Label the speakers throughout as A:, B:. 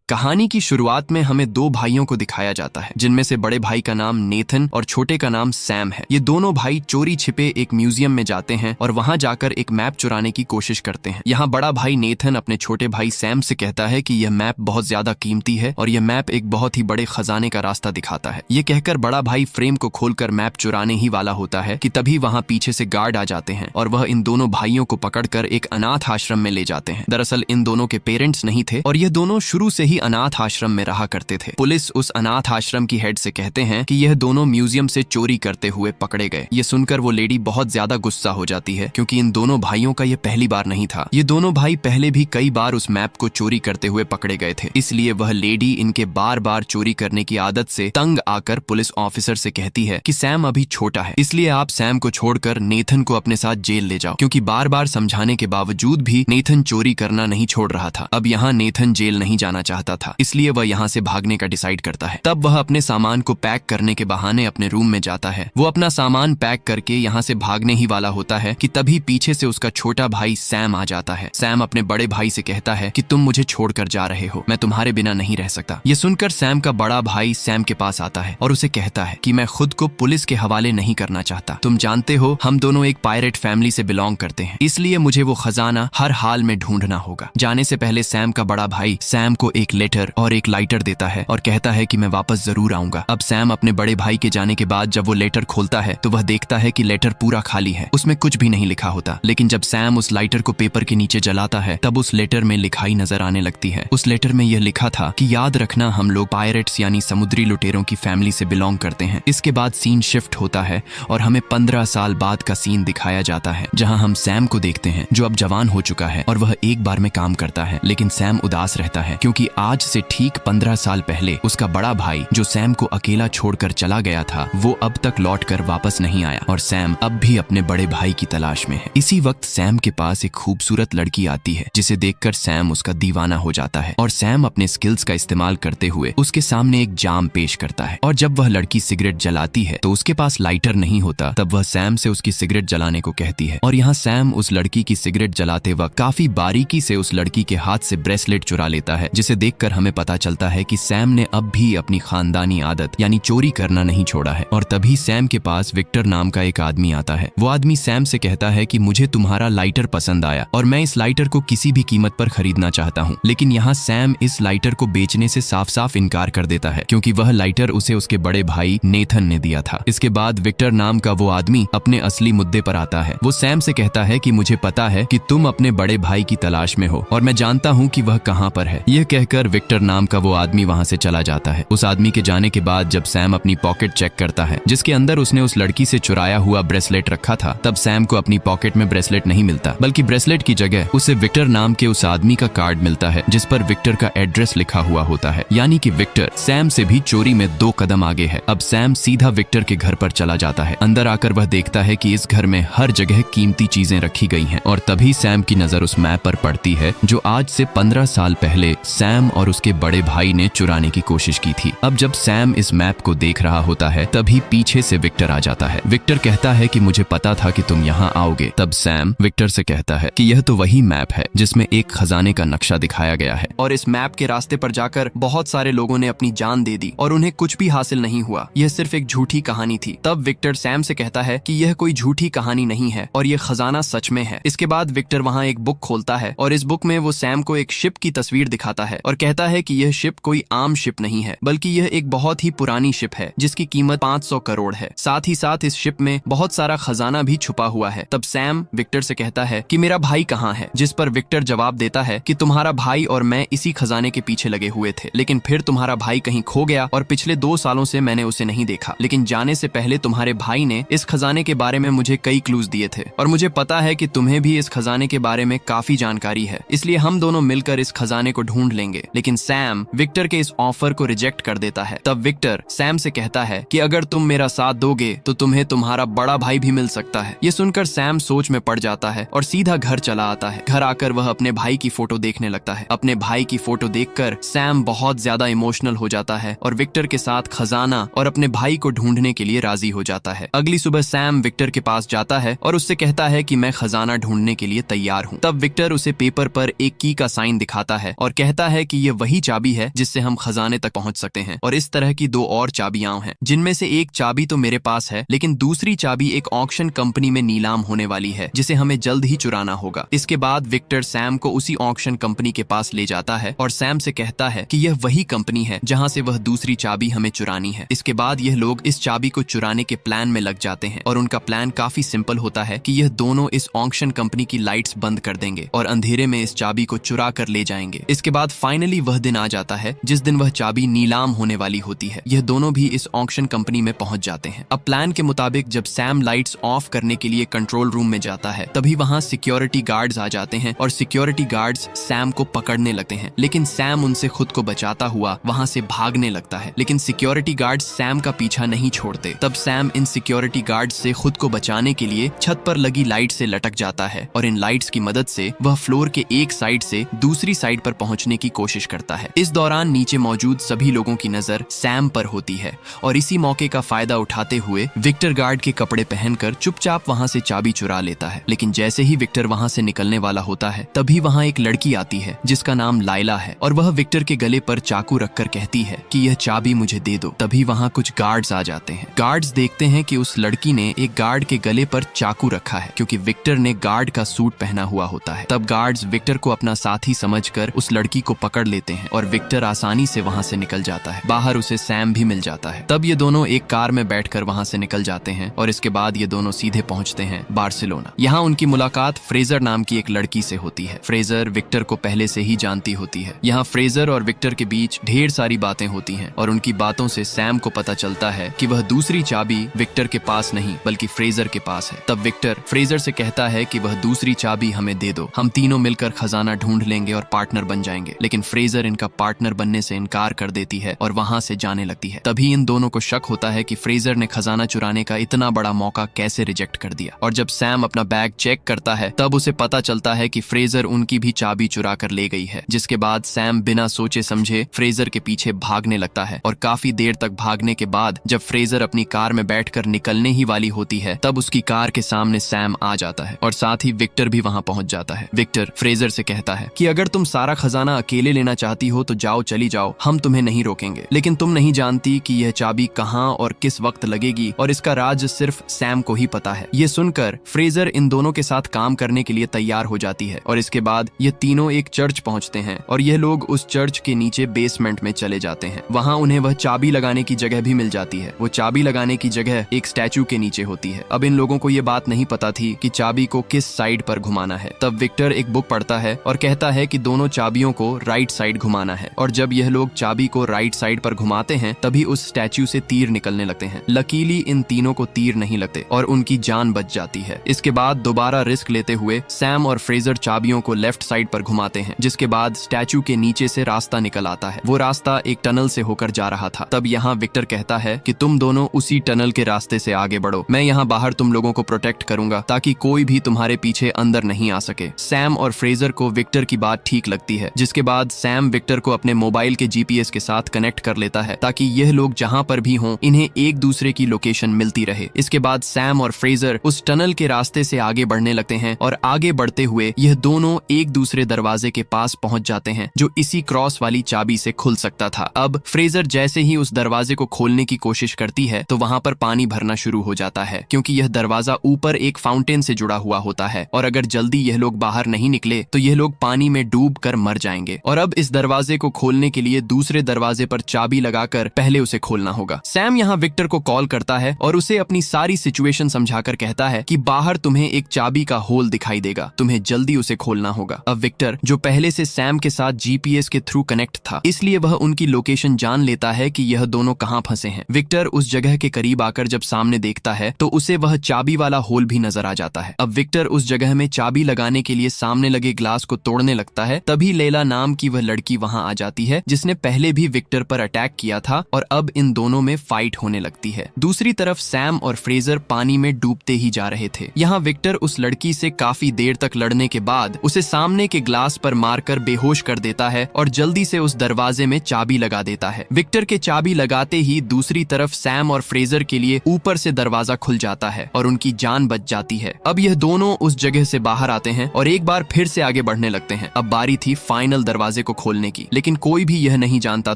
A: कहानी की शुरुआत में हमें दो भाइयों को दिखाया जाता है, जिनमें से बड़े भाई का नाम नेथन और छोटे का नाम सैम है। ये दोनों भाई चोरी छिपे एक म्यूजियम में जाते हैं और वहां जाकर एक मैप चुराने की कोशिश करते हैं। यहाँ बड़ा भाई नेथन अपने छोटे भाई सैम से कहता है कि यह मैप बहुत ज्यादा कीमती है और यह मैप एक बहुत ही बड़े खजाने का रास्ता दिखाता है। ये कहकर बड़ा भाई फ्रेम को खोलकर मैप चुराने ही वाला होता है कि तभी वहाँ पीछे से गार्ड आ जाते हैं और वह इन दोनों भाइयों को पकड़कर एक अनाथ आश्रम में ले जाते हैं। दरअसल इन दोनों के पेरेंट्स नहीं थे और यह दोनों शुरू से ही अनाथ आश्रम में रहा करते थे। पुलिस उस अनाथ आश्रम की हेड से कहते हैं कि यह दोनों म्यूजियम से चोरी करते हुए पकड़े गए। ये सुनकर वो लेडी बहुत ज्यादा गुस्सा हो जाती है, क्योंकि इन दोनों भाइयों का यह पहली बार नहीं था। ये दोनों भाई पहले भी कई बार उस मैप को चोरी करते हुए पकड़े गए थे, इसलिए वह लेडी इनके बार बार चोरी करने की आदत से तंग आकर पुलिस ऑफिसर से कहती है कि सैम अभी छोटा है, इसलिए आप सैम को छोड़कर नेथन को अपने साथ जेल ले जाओ। क्योंकि बार बार समझाने के बावजूद भी नेथन चोरी करना नहीं छोड़ रहा था। अब यहाँ नेथन जेल नहीं जाना चाहता था, इसलिए वह यहाँ से भागने का डिसाइड करता है। तब वह अपने सामान को पैक करने के बहाने अपने रूम में जाता है। वो अपना सामान पैक करके यहाँ से भागने ही वाला होता है कि तभी पीछे से उसका छोटा भाई सैम आ जाता है। सैम अपने बड़े भाई से कहता है कि तुम मुझे छोड़कर जा रहे हो, मैं तुम्हारे बिना नहीं रह सकता। ये सुनकर सैम का बड़ा भाई सैम के पास आता है और उसे कहता है कि मैं खुद को पुलिस के हवाले नहीं करना चाहता। तुम जानते हो हम दोनों एक पायरेट फैमिली से बिलोंग करते हैं, इसलिए मुझे वो खजाना हर हाल में ढूंढना होगा। जाने से पहले सैम का बड़ा भाई सैम को एक लेटर और एक लाइटर देता है और कहता है कि मैं वापस जरूर आऊंगा। अब सैम अपने बड़े भाई के जाने के बाद जब वो लेटर खोलता है तो वह देखता है कि लेटर पूरा खाली है, उसमें कुछ भी नहीं लिखा होता। लेकिन जब सैम उस लाइटर को पेपर के नीचे जलाता है तब उस लेटर में लिखाई नजर आने लगती है। उस लेटर में यह लिखा था कि याद रखना हम लोग पायरेट्स यानी समुद्री लुटेरों की फैमिली से बिलोंग करते हैं। इसके बाद सीन शिफ्ट होता है और हमें 15 साल बाद का सीन दिखाया जाता है, जहाँ हम सैम को देखते हैं जो अब जवान हो चुका है और वह एक बार में काम करता है। लेकिन सैम उदास रहता है, क्योंकि आज से ठीक 15 साल पहले उसका बड़ा भाई जो सैम को अकेला छोड़कर चला गया था, वो अब तक लौटकर वापस नहीं आया और सैम अब भी अपने बड़े भाई की तलाश में है। इसी वक्त सैम के पास एक खूबसूरत लड़की आती है, जिसे देखकर सैम उसका दीवाना हो जाता है और सैम अपने स्किल्स का इस्तेमाल करते हुए उसके सामने एक जाम पेश करता है। और जब वह लड़की सिगरेट जलाती है तो उसके पास लाइटर नहीं होता, तब वह सैम से उसकी सिगरेट जलाने को कहती है। और यहाँ सैम उस लड़की की सिगरेट जलाते वक्त काफी बारीकी से उस लड़की के हाथ से ब्रेसलेट चुरा लेता है, जिसे देखकर हमें पता चलता है कि सैम ने अब भी अपनी खानदानी आदत यानी चोरी करना नहीं छोड़ा है। और तभी सैम के पास विक्टर नाम का एक आदमी आता है। वो आदमी सैम से कहता है कि मुझे तुम्हारा लाइटर पसंद आया और मैं इस लाइटर को किसी भी कीमत पर खरीदना चाहता हूँ। लेकिन यहाँ सैम इस लाइटर को बेचने से साफ साफ इनकार कर देता है, क्योंकि वह लाइटर उसे उसके बड़े भाई नेथन ने दिया था। इसके बाद विक्टर नाम का वो आदमी अपने असली मुद्दे पर आता है। वो सैम से कहता है कि मुझे पता है कि तुम अपने बड़े भाई की तलाश में हो और मैं जानता हूँ कि वह कहाँ पर है। यह कहकर विक्टर नाम का वो आदमी वहाँ से चला जाता है। उस आदमी के जाने के बाद जब सैम अपनी पॉकेट चेक करता है, जिसके अंदर उसने उस लड़की से चुराया हुआ ब्रेसलेट रखा था, तब सैम को अपनी पॉकेट में ब्रेसलेट नहीं मिलता, बल्कि ब्रेसलेट की जगह उसे विक्टर नाम के उस आदमी का कार्ड मिलता है, जिस पर विक्टर का एड्रेस लिखा हुआ होता है। यानी कि विक्टर सैम से भी चोरी में 2 कदम आगे है। अब सैम सीधा विक्टर के घर पर चला जाता है। अंदर आकर वह देखता है कि इस घर में हर जगह कीमती चीजें रखी गई हैं। और तभी सैम की नजर उस मैप पर पड़ती है जो आज से 15 साल पहले सैम और उसके बड़े भाई ने चुराने की कोशिश की थी। अब जब सैम इस मैप को देख रहा होता है तभी पीछे से विक्टर आ जाता है। विक्टर कहता है कि मुझे पता था कि तुम यहाँ आओगे। तब सैम विक्टर से कहता है कि यह तो वही मैप है जिसमें एक खजाने का नक्शा दिखाया गया है और इस मैप के रास्ते पर जाकर बहुत सारे लोगों ने अपनी जान दे दी और उन्हें कुछ भी हासिल नहीं हुआ। यह सिर्फ एक झूठी कहानी थी। तब विक्टर सैम से कहता है कि यह कोई झूठी कहानी नहीं है और यह खजाना सच में है। इसके बाद विक्टर वहाँ एक बुक खोलता है और इस बुक में वो सैम को एक शिप की तस्वीर दिखाता है और कहता है कि यह शिप कोई आम शिप नहीं है, बल्कि यह एक बहुत ही पुरानी शिप है जिसकी कीमत 500 करोड़ है। साथ ही साथ इस शिप में बहुत सारा खजाना भी छुपा हुआ है। तब सैम विक्टर से कहता है कि मेरा भाई कहाँ है, जिस पर विक्टर जवाब देता है कि तुम्हारा भाई और मैं इसी खजाने के पीछे लगे हुए थे, लेकिन फिर तुम्हारा भाई कहीं खो गया और पिछले 2 सालों से मैंने उसे नहीं देखा। लेकिन जाने से पहले तुम्हारे भाई ने इस खजाने के बारे में मुझे कई क्लूज दिए थे और मुझे पता है कि तुम्हें भी इस खजाने के बारे में काफी जानकारी है, इसलिए हम दोनों मिलकर इस खजाने को ढूंढ लेंगे। लेकिन सैम विक्टर के इस ऑफर को रिजेक्ट कर देता है। तब विक्टर सैम से कहता है कि अगर तुम मेरा साथ दोगे तो तुम्हें तुम्हारा बड़ा भाई भी मिल सकता है। ये सुनकर सैम सोच में पड़ जाता है और सीधा घर चला आता है। घर आकर वह अपने भाई की फोटो देखने लगता है। अपने भाई की फोटो देखकर सैम बहुत ज्यादा इमोशनल हो जाता है और विक्टर के साथ खजाना और अपने भाई को ढूंढने के लिए राजी हो जाता है। अगली सुबह सैम विक्टर के पास जाता है और उससे कहता है कि मैं खजाना ढूंढने के लिए तैयार हूँ। तब विक्टर उसे पेपर पर एक की का साइन दिखाता है और कहता है कि ये वही चाबी है जिससे हम खजाने तक पहुंच सकते हैं, और इस तरह की दो और चाबियां हैं, जिनमें से एक चाबी तो मेरे पास है, लेकिन दूसरी चाबी एक ऑक्शन कंपनी में नीलाम होने वाली है, जिसे हमें जल्द ही चुराना होगा। इसके बाद विक्टर सैम को उसी ऑक्शन कंपनी के पास ले जाता है और सैम से कहता है कि यह वही कंपनी है जहां से वह दूसरी चाबी हमें चुरानी है। इसके बाद यह लोग इस चाबी को चुराने के प्लान में लग जाते हैं, और उनका प्लान काफी सिंपल होता है कि यह दोनों इस ऑक्शन कंपनी की लाइट्स बंद कर देंगे और अंधेरे में इस चाबी को चुरा कर ले जाएंगे। इसके बाद फाइनली वह दिन आ जाता है जिस दिन वह चाबी नीलाम होने वाली होती है। यह दोनों भी इस ऑक्शन कंपनी में पहुंच जाते हैं। अब प्लान के मुताबिक जब सैम लाइट्स ऑफ करने के लिए कंट्रोल रूम में जाता है, तभी वहां सिक्योरिटी गार्ड्स आ जाते हैं और सिक्योरिटी गार्ड्स सैम को पकड़ने लगते हैं, लेकिन सैम उनसे खुद को बचाता हुआ वहां से भागने लगता है। लेकिन सिक्योरिटी गार्ड्स सैम का पीछा नहीं छोड़ते। तब सैम इन सिक्योरिटी गार्ड्स से खुद को बचाने के लिए छत पर लगी लाइट से लटक जाता है, और इन लाइट्स की मदद से वह फ्लोर के एक साइड से दूसरी साइड पर पहुंचने की कोशिश करता है। इस दौरान नीचे मौजूद सभी लोगों की नजर सैम पर होती है, और इसी मौके का फायदा उठाते हुए विक्टर गार्ड के कपड़े पहनकर चुपचाप वहां से चाबी चुरा लेता है। लेकिन जैसे ही विक्टर वहां से निकलने वाला होता है, तभी वहां एक लड़की आती है जिसका नाम लाइला है, और वह विक्टर के गले पर चाकू रखकर कहती है कि यह चाबी मुझे दे दो। तभी वहां कुछ गार्ड्स आ जाते हैं। गार्ड्स देखते हैं कि उस लड़की ने एक गार्ड के गले पर चाकू रखा है, क्योंकि विक्टर ने गार्ड का सूट पहना हुआ होता है। तब गार्ड्स विक्टर को अपना साथी समझकर उस लड़की को पकड़ लेते हैं, और विक्टर आसानी से वहां से निकल जाता है। बाहर उसे सैम भी मिल जाता है। तब ये दोनों एक कार में बैठकर वहां से निकल जाते हैं, और इसके बाद ये दोनों सीधे पहुंचते हैं बार्सिलोना। यहाँ उनकी मुलाकात फ्रेजर नाम की एक लड़की से होती है। फ्रेजर विक्टर को पहले से ही जानती होती है। यहाँ फ्रेजर और विक्टर के बीच ढेर सारी बातें होती हैं, और उनकी बातों से सैम को पता चलता है कि वह दूसरी चाबी विक्टर के पास नहीं बल्कि फ्रेजर के पास है। तब विक्टर फ्रेजर से कहता है कि वह दूसरी चाबी हमें दे दो, हम तीनों मिलकर खजाना ढूंढ लेंगे और पार्टनर बन जाएंगे। लेकिन फ्रेजर इनका पार्टनर बनने से इनकार कर देती है और वहां से जाने लगती है। तभी इन दोनों को शक होता है कि फ्रेजर ने खजाना चुराने का इतना बड़ा मौका कैसे रिजेक्ट कर दिया। और जब सैम अपना बैग चेक करता है, तब उसे पता चलता है कि फ्रेजर उनकी भी चाबी चुरा कर ले गई है। जिसके बाद सैम बिना सोचे समझे फ्रेजर के पीछे भागने लगता है, और काफी देर तक भागने के बाद जब फ्रेजर अपनी कार में बैठकर निकलने ही वाली होती है, तब उसकी कार के सामने सैम आ जाता है, और साथ ही विक्टर भी वहां पहुंच जाता है। विक्टर फ्रेजर से कहता है कि अगर तुम सारा खजाना अकेले लेना चाहती हो तो जाओ, चली जाओ, हम तुम्हें नहीं रोकेंगे। लेकिन तुम नहीं जानती कि यह चाबी कहां और किस वक्त लगेगी, और इसका राज सिर्फ सैम को ही पता है। ये सुनकर फ्रेजर इन दोनों के साथ काम करने के लिए तैयार हो जाती है, और इसके बाद ये तीनों एक चर्च पहुंचते हैं, और यह लोग उस चर्च के नीचे बेसमेंट में चले जाते हैं। वहां उन्हें वह चाबी लगाने की जगह भी मिल जाती है। वो चाबी लगाने की जगह एक स्टैचू के नीचे होती है। अब इन लोगों को ये बात नहीं पता थी कि चाबी को किस साइड पर घुमाना है। तब विक्टर एक बुक पढ़ता है और कहता है कि दोनों चाबियों को राइट साइड घुमाना है, और जब यह लोग चाबी को राइट साइड पर घुमाते हैं, तभी उस स्टैचू से तीर निकलने लगते हैं। लकीली इन तीनों को तीर नहीं लगते और उनकी जान बच जाती है। इसके बाद दोबारा रिस्क लेते हुए सैम और फ्रेजर चाबियों को लेफ्ट साइड पर घुमाते हैं, जिसके बाद स्टैचू के नीचे से रास्ता निकल आता है। वो रास्ता एक टनल से होकर जा रहा था। तब यहाँ विक्टर कहता है कि तुम दोनों उसी टनल के रास्ते से आगे बढ़ो, मैं यहाँ बाहर तुम लोगों को प्रोटेक्ट करूंगा ताकि कोई भी तुम्हारे पीछे अंदर नहीं आ सके। सैम और फ्रेजर को विक्टर की बात ठीक लगती है, जिसके बाद सैम विक्टर को अपने मोबाइल के जीपीएस के साथ कनेक्ट कर लेता है ताकि यह लोग जहाँ पर भी हों इन्हें एक दूसरे की लोकेशन मिलती रहे। इसके बाद सैम और फ्रेजर उस टनल के रास्ते से आगे बढ़ने लगते हैं, और आगे बढ़ते हुए यह दोनों एक दूसरे दरवाजे के पास पहुंच जाते हैं जो इसी क्रॉस वाली चाबी से खुल सकता था। अब फ्रेजर जैसे ही उस दरवाजे को खोलने की कोशिश करती है तो वहां पर पानी भरना शुरू हो जाता है, क्योंकि यह दरवाजा ऊपर एक फाउंटेन से जुड़ा हुआ होता है, और अगर जल्दी यह लोग बाहर नहीं निकले तो यह लोग पानी में डूब कर मर जाएंगे। और अब इस दरवाजे को खोलने के लिए दूसरे दरवाजे पर चाबी लगाकर पहले उसे खोलना होगा। सैम यहाँ विक्टर को कॉल करता है और उसे अपनी सारी सिचुएशन समझाकर कहता है कि बाहर तुम्हें एक चाबी का होल दिखाई देगा, तुम्हें जल्दी उसे खोलना होगा। अब विक्टर, जो पहले से सैम के साथ जीपीएस के थ्रू कनेक्ट था, इसलिए वह उनकी लोकेशन जान लेता है कि यह दोनों कहाँ फंसे हैं। विक्टर उस जगह के करीब आकर जब सामने देखता है तो उसे वह चाबी वाला होल भी नजर आ जाता है। अब विक्टर उस जगह में चाबी लगाने के लिए सामने लगे ग्लास को तोड़ने लगता है। तभी लैला नाम की वह लड़की वहां आ जाती है जिसने पहले भी विक्टर पर अटैक किया था, और अब इन दोनों में फाइट होने लगती है। दूसरी तरफ सैम और फ्रेजर पानी में डूबते ही जा रहे थे। यहाँ विक्टर उस लड़की से काफी देर तक लड़ने के बाद उसे सामने के ग्लास पर मारकर बेहोश कर देता है और जल्दी से उस दरवाजे में चाबी लगा देता है। विक्टर के चाबी लगाते ही दूसरी तरफ सैम और फ्रेजर के लिए ऊपर से दरवाजा खुल जाता है और उनकी जान बच जाती है। अब यह दोनों उस जगह से बाहर आते हैं और एक बार फिर से आगे बढ़ने लगते हैं। अब बारी थी फाइनल दरवाजे को खोलने की, लेकिन कोई भी यह नहीं जानता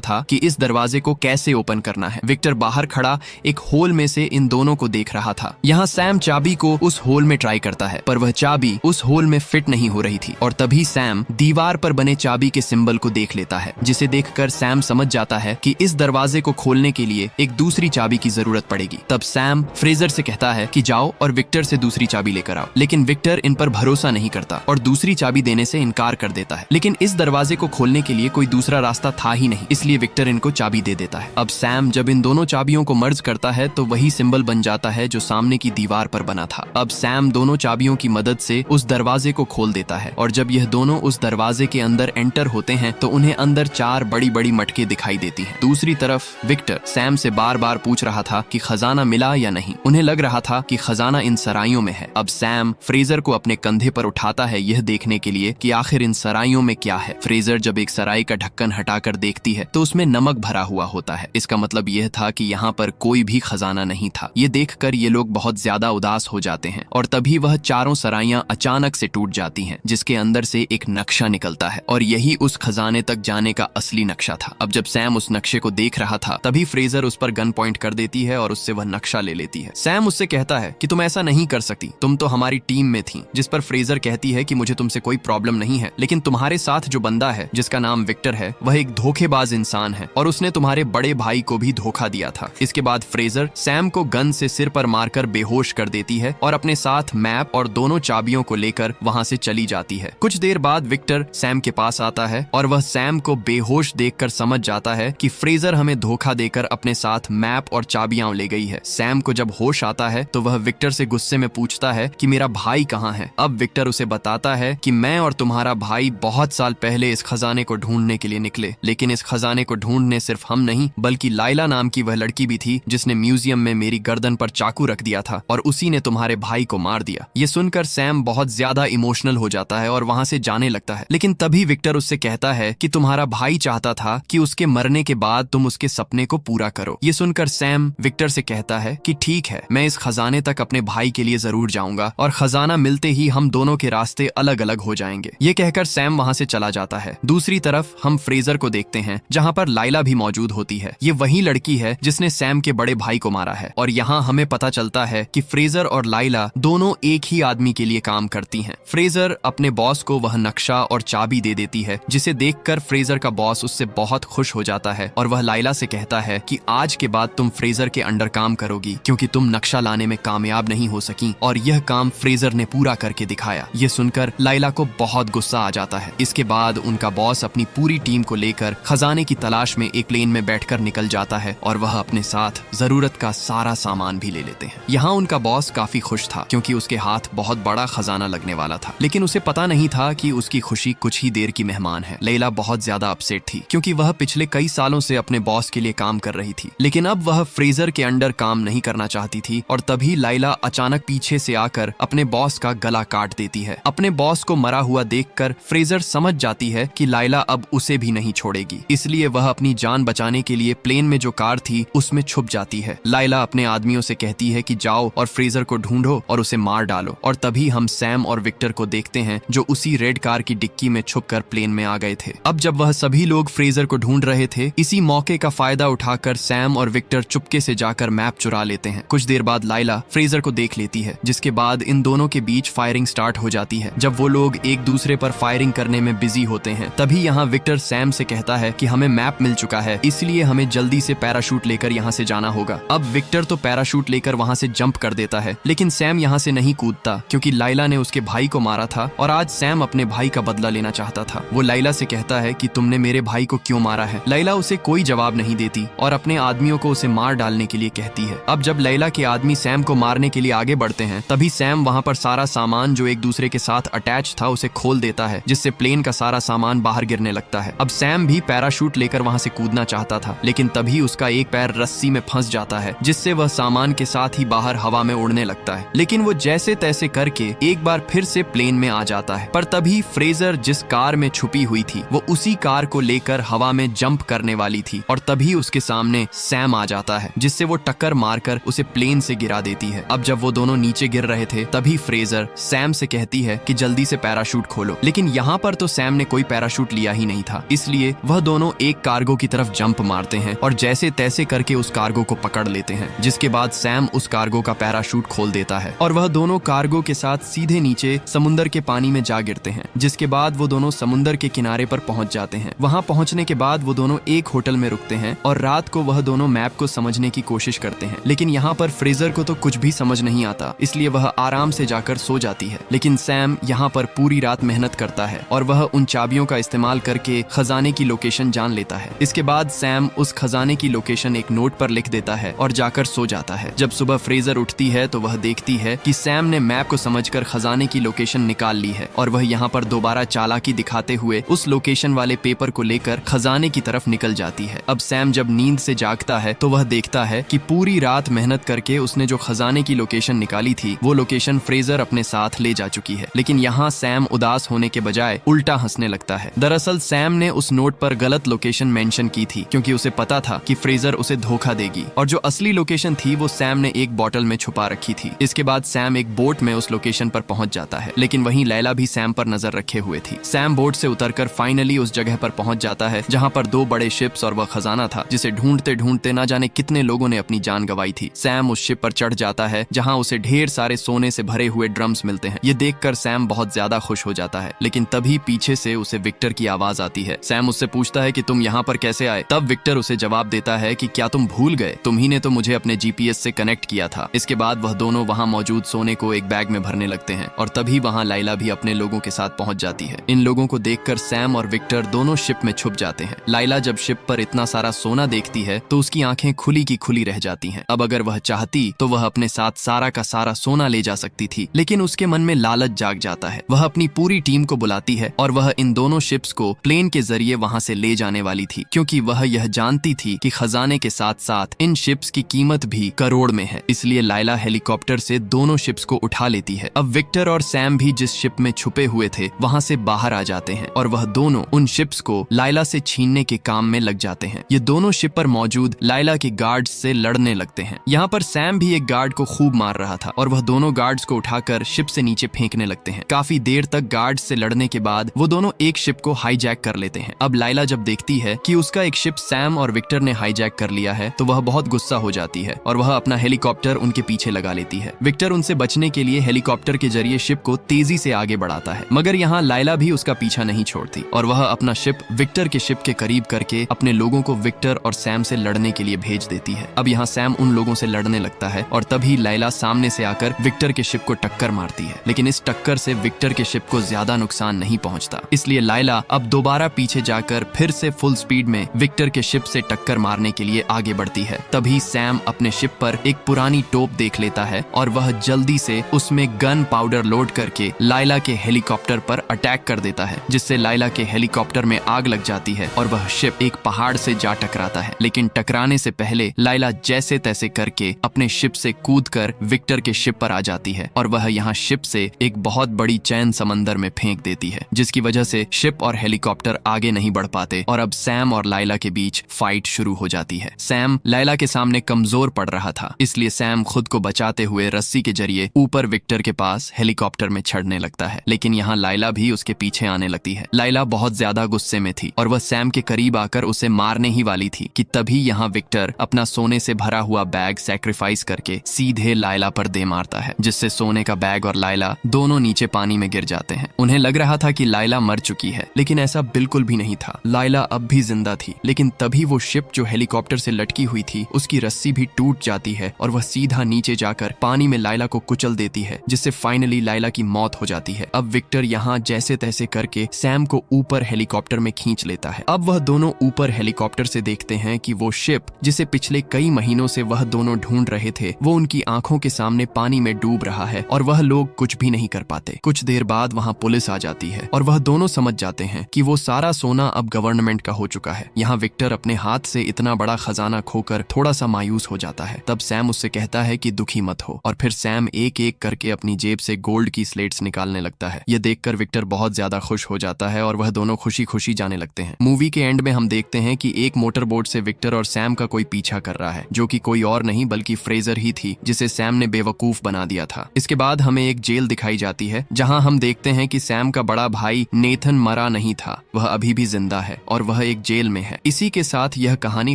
A: था कि इस दरवाजे को कैसे ओपन करना है। विक्टर बाहर खड़ा एक होल में से इन दोनों को देख रहा था। यहाँ सैम चाबी को उस होल में ट्राई करता है, पर वह चाबी उस होल में फिट नहीं हो रही थी और तभी सैम दीवार पर बने चाबी के सिंबल को देख लेता है, जिसे देखकर सैम समझ जाता है कि इस दरवाजे को खोलने के लिए एक दूसरी चाबी की जरूरत पड़ेगी। तब सैम फ्रेजर से कहता है कि जाओ और विक्टर से दूसरी चाबी लेकर आओ, लेकिन विक्टर इन पर भरोसा नहीं करता और दूसरी चाबी देने से इनकार कर देता है। लेकिन इस दरवाजे को खोलने के लिए कोई दूसरा रास्ता था ही नहीं, इसलिए विक्टर इनको चाबी दे देता है। अब सैम जब इन दोनों चाबियों को मर्ज करता है तो वही सिंबल बन जाता है जो सामने की दीवार पर बना था। अब सैम दोनों चाबियों की मदद से उस दरवाजे को खोल देता है और जब यह दोनों उस दरवाजे के अंदर एंटर होते हैं तो उन्हें अंदर 4 बड़ी बड़ी मटके दिखाई देती हैं। दूसरी तरफ विक्टर सैम से बार बार पूछ रहा था कि खजाना मिला या नहीं। उन्हें लग रहा था कि खजाना इन सराइयों में है। अब सैम फ्रेजर को अपने कंधे पर उठाता है यह देखने के लिए कि आखिर इन सराइयों में क्या है। फ्रेजर जब एक सराय का ढक्कन हटाकर देखती है तो उसमें नमक भरा हुआ होता है। इसका मतलब यह था कि यहाँ पर कोई भी खजाना नहीं था। ये देखकर ये लोग बहुत ज्यादा उदास हो जाते हैं और तभी वह चारों सराइयां अचानक से टूट जाती हैं, जिसके अंदर से एक नक्शा निकलता है और यही उस खजाने तक जाने का असली नक्शा था। अब जब सैम उस नक्शे को देख रहा था तभी फ्रेजर उस पर गन पॉइंट कर देती है और उससे वह नक्शा ले लेती है। सैम उससे कहता है कि तुम ऐसा नहीं कर सकती, तुम तो हमारी टीम में थी। जिस पर फ्रेजर कहती है कि मुझे तुमसे कोई प्रॉब्लम नहीं है, लेकिन तुम्हारे साथ जो बंदा है जिसका नाम विक्टर है वह एक धोखेबाज इंसान है और उसने तुम्हारे बड़े भाई को भी धोखा दिया था। इसके बाद फ्रेजर सैम को गन से सिर पर मारकर बेहोश कर देती है और अपने साथ मैप और दोनों चाबियों को लेकर वहां से चली जाती है। कुछ देर बाद विक्टर सैम के पास आता है और वह सैम को बेहोश देखकर समझ जाता है कि फ्रेजर हमें धोखा देकर अपने साथ मैप और चाबियां ले गई है। सैम को जब होश आता है तो वह विक्टर से गुस्से में पूछता है कि मेरा भाई कहाँ है। अब विक्टर उसे बताता है कि मैं और तुम्हारा भाई बहुत साल पहले इस खजाने को ढूंढने के लिए निकले, लेकिन इस खजाने को ढूंढने सिर्फ हम नहीं बल्कि लाइला नाम की वह लड़की भी थी जिसने म्यूजियम में मेरी गर्दन पर चाकू रख दिया था और उसी ने तुम्हारे भाई को मार दिया। ये सुनकर सैम बहुत ज्यादा इमोशनल हो जाता है और वहां से जाने लगता है, लेकिन तभी विक्टर उससे कहता है कि तुम्हारा भाई चाहता था कि उसके मरने के बाद तुम उसके सपने को पूरा करो। ये सुनकर सैम विक्टर से कहता है कि ठीक है, मैं इस खजाने तक अपने भाई के लिए जरूर जाऊंगा और खजाना मिलते ही हम दोनों के रास्ते अलग अलग हो जाएंगे। ये कहकर सैम वहां से चला जाता है। दूसरी तरफ हम फ्रेजर को देखते हैं जहां पर लाइला भी मौजूद होती है। ये वही लड़की है जिसने सैम के बड़े भाई को मारा है और यहाँ हमें पता चलता है कि फ्रेजर और लाइला दोनों एक ही आदमी के लिए काम करती हैं। फ्रेजर अपने बॉस को वह नक्शा और चाबी दे देती है, जिसे देखकर फ्रेजर का बॉस उससे बहुत खुश हो जाता है और वह लाइला से कहता है कि आज के बाद तुम फ्रेजर के अंडर काम करोगी क्योंकि तुम नक्शा लाने में कामयाब नहीं हो सकी और यह काम फ्रेजर ने पूरा करके दिखाया। ये सुनकर लाइला को बहुत गुस्सा आ जाता है। इसके बाद उनका बॉस अपनी पूरी टीम को लेकर खजाने की तलाश में एक प्लेन में बैठकर निकल जाता है और वह अपने साथ जरूरत का सारा सामान भी ले लेते हैं। यहाँ उनका बॉस काफी खुश था क्योंकि उसके हाथ बहुत बड़ा खजाना लगने वाला था, लेकिन उसे पता नहीं था कि उसकी खुशी कुछ ही देर की मेहमान है। लैला बहुत ज्यादा अपसेट थी क्योंकि वह पिछले कई सालों से अपने बॉस के लिए काम कर रही थी, लेकिन अब वह फ्रेजर के अंडर काम नहीं करना चाहती थी और तभी लाइला अचानक पीछे से आकर अपने बॉस का गला काट देती है। अपने बॉस को मरा हुआ देखकर फ्रेजर समझ जाती है कि लाइला अब उसे भी नहीं छोड़ेगी, इसलिए वह अपनी जान बचाने के लिए प्लेन में जो कार थी उसमें छुप जाती है। लाइला अपने आदमियों से कहती है कि जाओ और फ्रेजर को ढूंढो और उसे मार डालो और तभी हम सैम और विक्टर को देखते हैं जो उसी रेड कार की डिक्की में छुपकर प्लेन में आ गए थे। अब जब वह सभी लोग फ्रेजर को ढूंढ रहे थे, इसी मौके का फायदा उठाकर सैम और विक्टर चुपके से जाकर मैप चुरा लेते हैं। कुछ देर बाद लाइला फ्रेजर को देख लेती है, जिसके बाद इन दोनों के बीच फायरिंग स्टार्ट हो जाती है। जब वो लोग एक दूसरे पर फायरिंग करने में बिजी होते हैं तभी यहाँ विक्टर सैम से कहता है कि हमें मैप मिल चुका है, इसलिए हमें जल्दी से पैराशूट लेकर यहाँ से जाना होगा। अब विक्टर तो पैराशूट लेकर वहाँ से जंप कर देता है, लेकिन सैम यहाँ से नहीं कूदता क्योंकि लाइला ने उसके भाई को मारा था और आज सैम अपने भाई का बदला लेना चाहता था। वो लाइला से कहता है कि तुमने मेरे भाई को क्यों मारा है। लाइला उसे कोई जवाब नहीं देती और अपने आदमियों को उसे मार डालने के लिए कहती है। अब जब लाइला के आदमी सैम को मारने के लिए आगे बढ़ते हैं तभी सैम वहाँ पर सारा सामान जो एक दूसरे के साथ अटैच था उसे खोल देता है, जिससे प्लेन का सारा सामान बाहर गिरने लगता है। अब सैम भी पैराशूट लेकर वहाँ से कूदना चाहता था, लेकिन तभी उसका एक पैर रस्सी में फंस जाता है, जिससे वह सामान के साथ ही बाहर हवा में उड़ने लगता है। लेकिन वो जैसे तैसे करके एक बार फिर से प्लेन में आ जाता है, पर तभी फ्रेजर जिस कार में छुपी हुई थी वो उसी कार को लेकर हवा में जंप करने वाली थी और तभी उसके सामने सैम आ जाता है, जिससे वो टक्कर मारकर उसे प्लेन से गिरा देती है। अब जब वो दोनों नीचे गिर रहे थे तभी फ्रेजर सैम से कहती है कि जल्दी से पैराशूट खोलो, लेकिन यहाँ पर तो सैम ने कोई पैराशूट पैराशूट लिया ही नहीं था, इसलिए वह दोनों एक कार्गो की तरफ जंप मारते हैं और जैसे तैसे करके उस कार्गो को पकड़ लेते हैं, जिसके बाद सैम उस कार्गो का पैराशूट खोल देता है और वह दोनों कार्गो के साथ सीधे नीचे समुंदर के पानी में जा गिरते हैं। जिसके बाद वो दोनों समुंदर के किनारे पर पहुंच जाते हैं। वहां पहुंचने के बाद वो दोनों एक होटल में रुकते हैं और रात को वह दोनों मैप को समझने की कोशिश करते हैं, लेकिन यहाँ पर फ्रेजर को तो कुछ भी समझ नहीं आता, इसलिए वह आराम से जाकर सो जाती है। लेकिन सैम यहाँ पर पूरी रात मेहनत करता है और वह उन चाबियों का इस्तेमाल करके खजाने की लोकेशन जान लेता है। इसके बाद सैम उस खजाने की लोकेशन एक नोट पर लिख देता है और जाकर सो जाता है। जब सुबह फ्रेजर उठती है तो वह देखती है कि सैम ने मैप को समझकर खजाने की लोकेशन निकाल ली है और वह यहाँ पर दोबारा चालाकी दिखाते हुए उस लोकेशन वाले पेपर को लेकर खजाने की तरफ निकल जाती है। अब सैम जब नींद से जागता है तो वह देखता है कि पूरी रात मेहनत करके उसने जो खजाने की लोकेशन निकाली थी वो लोकेशन फ्रेजर अपने साथ ले जा चुकी है। लेकिन यहाँ सैम उदास होने के बजाय उल्टा हंसने लगता है। दरअसल सैम ने उस नोट पर गलत लोकेशन मेंशन की थी, क्योंकि उसे पता था कि फ्रेजर उसे धोखा देगी और जो असली लोकेशन थी वो सैम ने एक बोतल में छुपा रखी थी। इसके बाद सैम एक बोट में उस लोकेशन पर पहुंच जाता है, लेकिन वहीं लैला भी सैम पर नजर रखे हुए थी। सैम बोट से उतरकर फाइनली उस जगह पर पहुंच जाता है जहां पर 2 बड़े शिप्स और वह खजाना था, जिसे ढूंढते ढूंढते ना जाने कितने लोगों ने अपनी जान गंवाई थी। सैम उस शिप पर चढ़ जाता है जहां उसे ढेर सारे सोने से भरे हुए ड्रम्स मिलते हैं। ये देखकर सैम बहुत ज्यादा खुश हो जाता है, लेकिन तभी पीछे से उसे विक्टर की आवाज आती है। सैम उससे पूछता है कि तुम यहाँ पर कैसे आए? तब विक्टर उसे जवाब देता है कि क्या तुम भूल गए? तुम ही ने तो मुझे अपने जीपीएस से कनेक्ट किया था। इसके बाद वह दोनों वहाँ मौजूद सोने को एक बैग में भरने लगते हैं और तभी वहाँ लाइला भी अपने लोगों के साथ पहुंच जाती है। इन लोगों को देखकर सैम और विक्टर दोनों शिप में छुप जाते हैं। लाइला जब शिप पर इतना सारा सोना देखती है तो उसकी आंखें खुली की खुली रह जाती हैं। अब अगर वह चाहती तो वह अपने साथ सारा का सारा सोना ले जा सकती थी, लेकिन उसके मन में लालच जाग जाता है। वह अपनी पूरी टीम को बुलाती है और वह इन दोनों शिप्स को प्लेन के जरिए वहां से ले जाने वाली थी, क्योंकि वह यह जानती थी कि खजाने के साथ साथ इन शिप्स की कीमत भी करोड़ में है। इसलिए लाइला हेलीकॉप्टर से दोनों शिप्स को उठा लेती है। अब विक्टर और सैम भी जिस शिप में छुपे हुए थे वहां से बाहर आ जाते हैं और वह दोनों उन शिप्स को लाइला से छीनने के काम में लग जाते हैं। ये दोनों शिप पर मौजूद लाइला के गार्ड्स से लड़ने लगते हैं। यहाँ पर सैम भी एक गार्ड को खूब मार रहा था और वह दोनों गार्ड्स को उठाकर शिप से नीचे फेंकने लगते हैं। काफी देर तक गार्ड्स से लड़ने के बाद वो दोनों एक शिप को हाईजैक कर लेते हैं। अब लाइला जब देखती है कि उसका एक शिप सैम और विक्टर ने हाईजैक कर लिया है तो वह बहुत गुस्सा हो जाती है और वह अपना हेलीकॉप्टर उनके पीछे लगा लेती है। विक्टर उनसे बचने के लिए हेलीकॉप्टर के जरिए शिप को तेजी से आगे बढ़ाता है, मगर यहाँ लाइला भी उसका पीछा नहीं छोड़ती और वह अपना शिप विक्टर के शिप के करीब करके अपने लोगों को विक्टर और सैम से लड़ने के लिए भेज देती है। अब यहाँ सैम उन लोगों से लड़ने लगता है और तभी लाइला सामने से आकर विक्टर के शिप को टक्कर मारती है, लेकिन इस टक्कर से विक्टर के शिप को ज्यादा नुकसान नहीं पहुंचता। इसलिए लाइला अब दोबारा पीछे जाकर फिर से फुल स्पीड में विक्टर के शिप से टक्कर मारने के लिए आगे बढ़ती है। तभी सैम अपने शिप पर एक पुरानी तोप देख लेता है और वह जल्दी से उसमें गन पाउडर लोड करके लाइला के हेलीकॉप्टर पर अटैक कर देता है, जिससे लाइला के हेलीकॉप्टर में आग लग जाती है और वह शिप एक पहाड़ से जा टकराता है। लेकिन टकराने से पहले लाइला जैसे तैसे करके अपने शिप से कूदकर विक्टर के शिप पर आ जाती है और वह यहाँ शिप से एक बहुत बड़ी चैन समंदर में फेंक देती है, जिसकी वजह से शिप और हेलीकॉप्टर आगे नहीं बढ़ पाते और अब सैम और लाइला के बीच फाइट शुरू हो जाती है। सैम लाइला के सामने कमजोर पड़ रहा था, इसलिए सैम खुद को बचाते हुए रस्सी के जरिए ऊपर विक्टर के पास हेलीकॉप्टर में चढ़ने लगता है, लेकिन यहाँ लाइला भी उसके पीछे आने लगती है। लाइला बहुत ज्यादा गुस्से में थी और वह सैम के करीब आकर उसे मारने ही वाली थी कि तभी यहाँ विक्टर अपना सोने से भरा हुआ बैग सैक्रिफाइस करके सीधे लाइला पर दे मारता है, जिससे सोने का बैग और लाइला दोनों नीचे पानी में गिर जाते हैं। उन्हें लग रहा था कि लाइला मर चुकी है, लेकिन ऐसा बिल्कुल भी नहीं था। लाइला अब भी जिंदा थी, लेकिन तभी वो शिप जो हेलीकॉप्टर से लटकी हुई थी उसकी रस्सी भी टूट जाती है और वह सीधा नीचे जाकर पानी में लाइला को कुचल देती है, जिससे फाइनली लाइला की मौत हो जाती है। अब विक्टर यहाँ जैसे तैसे करके सैम को ऊपर हेलीकॉप्टर में खींच लेता है। अब वह दोनों ऊपर हेलीकॉप्टर से देखते हैं कि वो शिप जिसे पिछले कई महीनों से वह दोनों ढूंढ रहे थे वो उनकी आंखों के सामने पानी में डूब रहा है और वह लोग कुछ भी नहीं कर पाते। कुछ देर बाद वहाँ पुलिस आ जाती है और वह दोनों समझ जाते हैं कि वो सारा सोना अब गवर्नमेंट का हो चुका है। यहाँ विक्टर अपने हाथ से इतना बड़ा खजाना खोकर थोड़ा सा मायूस हो जाता है। तब सैम उससे कहता है कि दुखी मत हो और फिर सैम एक एक करके अपनी जेब से गोल्ड की स्लेट्स निकालने लगता है। ये देखकर विक्टर बहुत ज्यादा खुश हो जाता है और वह दोनों खुशी खुशी जाने लगते हैं। मूवी के एंड में हम देखते हैं कि एक मोटर बोट से विक्टर और सैम का कोई पीछा कर रहा है, जो कि कोई और नहीं बल्कि फ्रेजर ही थी, जिसे सैम ने बेवकूफ बना दिया था। इसके बाद हमें एक जेल दिखाई जाती है जहां हम देखते हैं कि सैम का बड़ा भाई नेथन मरा मरा नहीं था, वह अभी भी जिंदा है और वह एक जेल में है। इसी के साथ यह कहानी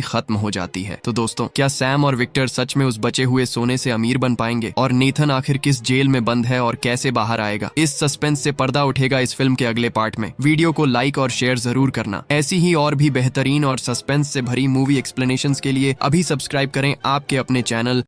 A: खत्म हो जाती है। तो दोस्तों, क्या सैम और विक्टर सच में उस बचे हुए सोने से अमीर बन पाएंगे? और नेथन आखिर किस जेल में बंद है और कैसे बाहर आएगा? इस सस्पेंस से पर्दा उठेगा इस फिल्म के अगले पार्ट में। वीडियो को लाइक और शेयर जरूर करना। ऐसी ही और भी बेहतरीन और सस्पेंस से भरी मूवी एक्सप्लेनेशंस के लिए अभी सब्सक्राइब करें आपके अपने चैनल